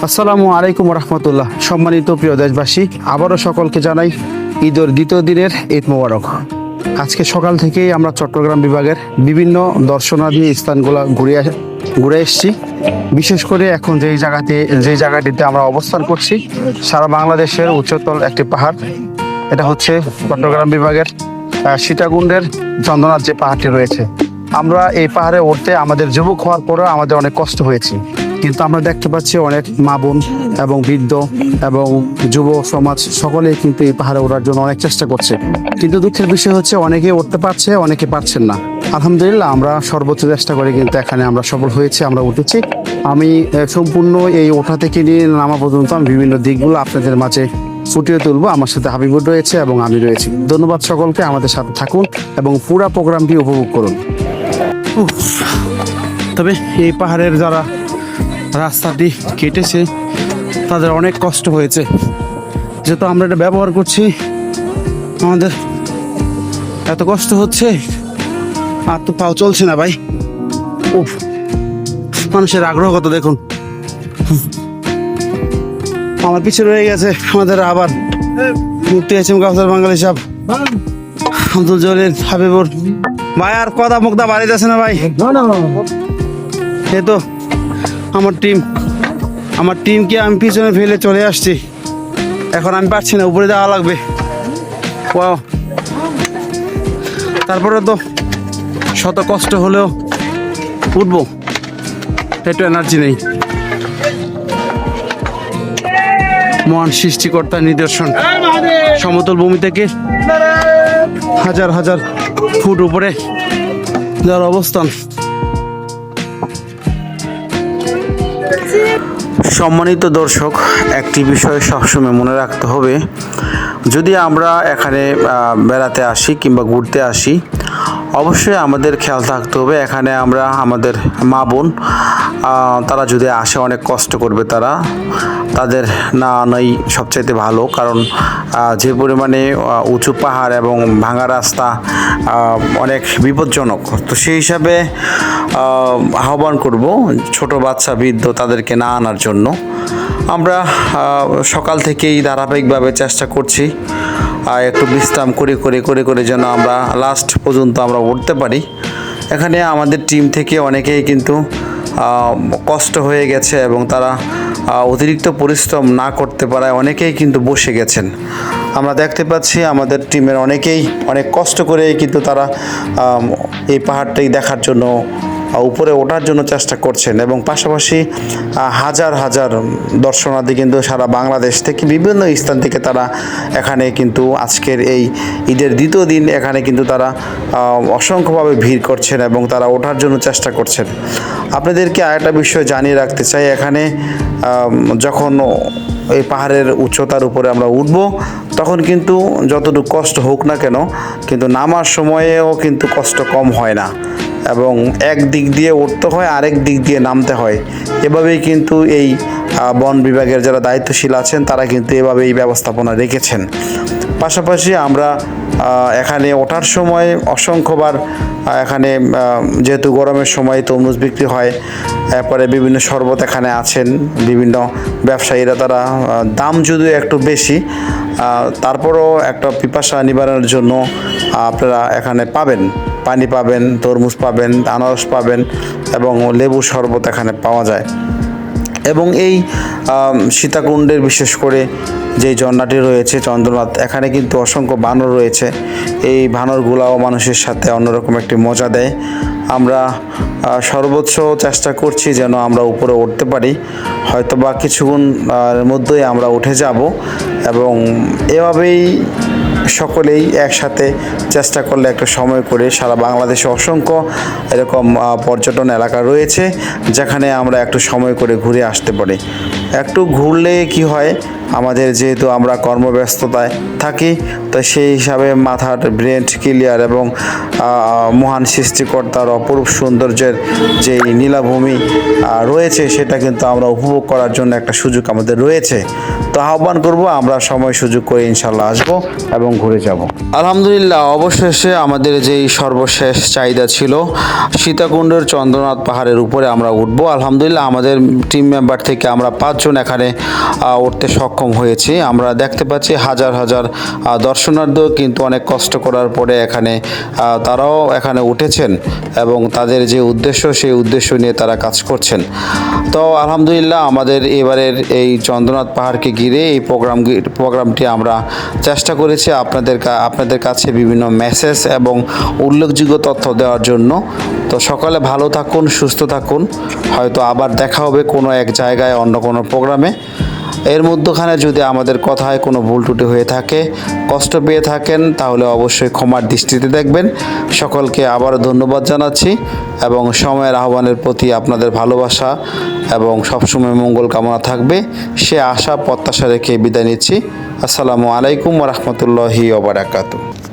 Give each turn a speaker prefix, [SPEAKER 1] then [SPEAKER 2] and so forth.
[SPEAKER 1] আসসালামু আলাইকুম রহমতুল্লাহ। সম্মানিত প্রিয় দেশবাসী, আবারও সকলকে জানাই ঈদের দ্বিতীয় দিনের ঈদ মোবারক। আজকে সকাল থেকেই আমরা চট্টগ্রাম বিভাগের বিভিন্ন দর্শনার্থী স্থানগুলো ঘুরে এসেছি। বিশেষ করে এখন যেই জায়গাটিতে আমরা অবস্থান করছি, সারা বাংলাদেশের উচ্চতল একটি পাহাড়। এটা হচ্ছে চট্টগ্রাম বিভাগের সীতাকুণ্ডের চন্দ্রনাথ যে পাহাড়টি রয়েছে। আমরা এই পাহাড়ে উঠতে আমাদের যুবক হওয়ার পরেও আমাদের অনেক কষ্ট হয়েছে, কিন্তু আমরা দেখতে পাচ্ছি অনেক মা বোন এবং বৃদ্ধ এবং যুব সমাজ সকলেই কিন্তু এই পাহাড়ে ওঠার জন্য অনেক চেষ্টা করছে। কিন্তু দুঃখের বিষয় হচ্ছে অনেকে উঠতে পারছে, অনেকে পারছেন না। আলহামদুলিল্লাহ আমরা সর্বোচ্চ চেষ্টা করে কিন্তু এখানে আমরা সফল হয়েছি, আমরা উঠেছি। আমি সম্পূর্ণ এই ওঠা থেকে নিয়ে নামা পর্যন্ত আমি বিভিন্ন দিকগুলো আপনাদের মাঝে ফুটিয়ে তুলবো। আমার সাথে হাবিবুর রয়েছে এবং আমি রয়েছি। ধন্যবাদ সকলকে, আমাদের সাথে থাকুন এবং পুরো প্রোগ্রামটি উপভোগ করুন। তবে এই পাহাড়ের যারা রাস্তাটি কেটেছে তাদের অনেক কষ্ট হয়েছে, যেহেতু আমরা এটা ব্যবহার করছি আমাদের এত কষ্ট হচ্ছে, আর তো পাও চলছে না ভাই। উফ, মানুষের আগ্রহ কত দেখুন। আমার পিছনে রয়ে গেছে আমাদের আবার মুক্তি আছেন কাউসার বাঙালি সাহেব, আব্দুল জলিল, হাবিবুর ভাই। আর কথা মুক্তা বাড়িতে আছে না ভাই? এই তো আমার টিমকে আমি পিছনে ফেলে চলে আসছি। এখন আমি পারছি না, উপরে যাওয়া লাগবে। ওয়াও, তারপরে তো শত কষ্ট হলেও উঠবো, একটু এনার্জি নেই। মহান সৃষ্টিকর্তার নিদর্শন, সমতল ভূমি থেকে হাজার হাজার ফুট উপরে যার অবস্থান। সম্মানিত দর্শক, একটি বিষয় সবসময় মনে রাখতে হবে, যদি আমরা এখানে বেড়াতে আসি কিংবা ঘুরতে আসি, অবশ্যই আমাদের খেয়াল থাকতে হবে এখানে আমরা আমাদের মা বোন তারা যদি আসে অনেক কষ্ট করবে, তাদের না আনাই সবচাইতে ভালো। কারণ যে পরিমাণে উঁচু পাহাড় এবং ভাঙা রাস্তা অনেক বিপজ্জনক। তো সেই হিসাবে আহ্বান করব ছোট বাচ্চা বৃদ্ধ তাদেরকে না আনার জন্য। আমরা সকাল থেকেই ধারাবাহিকভাবে চেষ্টা করছি একটু বিশ্রাম করে যেন আমরা লাস্ট পর্যন্ত আমরা উঠতে পারি। এখানে আমাদের টিম থেকে অনেকেই কিন্তু কষ্ট হয়ে গেছে এবং তারা অতিরিক্ত পরিশ্রম না করতে পারায় অনেকেই কিন্তু বসে গেছেন। আমরা দেখতে পাচ্ছি আমাদের টিমের অনেকেই অনেক কষ্ট করে কিন্তু তারা এই পাহাড়টাই দেখার জন্য, উপরে ওঠার জন্য চেষ্টা করছেন। এবং পাশাপাশি হাজার হাজার দর্শনার্থী কিন্তু সারা বাংলাদেশ থেকে বিভিন্ন স্থান থেকে তারা এখানে কিন্তু আজকের এই ঈদের দ্বিতীয় দিন এখানে কিন্তু তারা অসংখ্যভাবে ভিড় করছেন এবং তারা ওঠার জন্য চেষ্টা করছেন। আপনাদেরকে আরেকটা বিষয় জানিয়ে রাখতে চাই, এখানে যখন এই পাহাড়ের উচ্চতার উপরে আমরা উঠব তখন কিন্তু যতটুকু কষ্ট হোক না কেন, কিন্তু নামার সময়েও কিন্তু কষ্ট কম হয় না এবং এক দিক দিয়ে উঠতে হয়, আরেক দিক দিয়ে নামতে হয়। এভাবেই কিন্তু এই বন বিভাগের যারা দায়িত্বশীল আছেন তারা কিন্তু এভাবেই ব্যবস্থাপনা রেখেছেন। পাশাপাশি আমরা এখানে ওঠার সময় অসংখ্যবার এখানে যেহেতু গরমের সময় তরমুজ বিক্রি হয়, এরপরে বিভিন্ন শরবত এখানে আছেন, বিভিন্ন ব্যবসায়ীরা তারা দাম যদিও একটু বেশি, তারপরও একটা পিপাসা নিবারণের জন্য আপনারা এখানে পাবেন, পানি পাবেন, তরমুজ পাবেন, আনারস পাবেন এবং লেবু শরবত এখানে পাওয়া যায়। এবং এই সীতাকুণ্ডের বিশেষ করে যেই ঝর্ণাটি রয়েছে চন্দ্রনাথ, এখানে কিন্তু অসংখ্য বানর রয়েছে। এই বানরগুলাও মানুষের সাথে অন্যরকম একটি মজা দেয়। আমরা সর্বোচ্চ চেষ্টা করছি যেন আমরা উপরে উঠতে পারি, হয়তো বা কিছুক্ষণ মধ্যেই আমরা উঠে যাব এবং এভাবেই সকলেই একসাথে চেষ্টা করলে একটা সময় করে সারা বাংলাদেশে অসংখ্য এরকম পর্যটন এলাকা রয়েছে যেখানে আমরা একটু সময় করে ঘুরে আসতে পারি। একটু ঘুরলে কি হয়, আমাদের যেহেতু আমরা কর্মব্যস্ততায় থাকি, তো সেই হিসাবে মাথার ব্রেন ক্লিয়ার এবং মহান সৃষ্টিকর্তার অপরূপ সৌন্দর্যের যেই নীলাভূমি রয়েছে, সেটা কিন্তু আমরা উপভোগ করার জন্য একটা সুযোগ আমাদের রয়েছে। তো আহ্বান করব, আমরা সময় সুযোগ করে ইনশাল্লাহ আসবো এবং ঘুরে যাব। আলহামদুলিল্লাহ, অবশেষে আমাদের যেই সর্বশেষ চাহিদা ছিল সীতাকুণ্ডের চন্দ্রনাথ পাহাড়ের উপরে আমরা উঠব। আলহামদুলিল্লাহ, আমাদের টিম মেম্বার থেকে আমরা 5 জন এখানে উঠতে সক্ষম হয়েছি। আমরা দেখতে পাচ্ছি হাজার হাজার দর্শনার্থী কিন্তু অনেক কষ্ট করার পরে এখানে তারাও এখানে উঠেছেন এবং তাদের যে উদ্দেশ্য সেই উদ্দেশ্য নিয়ে তারা কাজ করছেন। তো আলহামদুলিল্লাহ, আমাদের এবারের এই চন্দ্রনাথ পাহাড়কে ঘিরে এই প্রোগ্রামটি আমরা চেষ্টা করেছি আপনাদের কাছে বিভিন্ন মেসেজ এবং উল্লেখযোগ্য তথ্য দেওয়ার জন্য। তো সকালে ভালো থাকুন, সুস্থ থাকুন, হয়তো আবার দেখা হবে কোনো এক জায়গায় অন্য কোনো প্রোগ্রামে। এর মধ্যখানে যদি আমাদের কথায় কোনো ভুল ত্রুটি হয়ে থাকে, কষ্ট পেয়ে থাকেন, তাহলে অবশ্যই ক্ষমার দৃষ্টিতে দেখবেন। সকলকে আবারও ধন্যবাদ জানাচ্ছি এবং সময়ের আহ্বানের প্রতি আপনাদের ভালোবাসা এবং সবসময় মঙ্গল কামনা থাকবে সে আশা প্রত্যাশা রেখে বিদায় নিচ্ছি। আসসালামু আলাইকুম ওয়া রাহমাতুল্লাহি ওয়া বারাকাতুহু।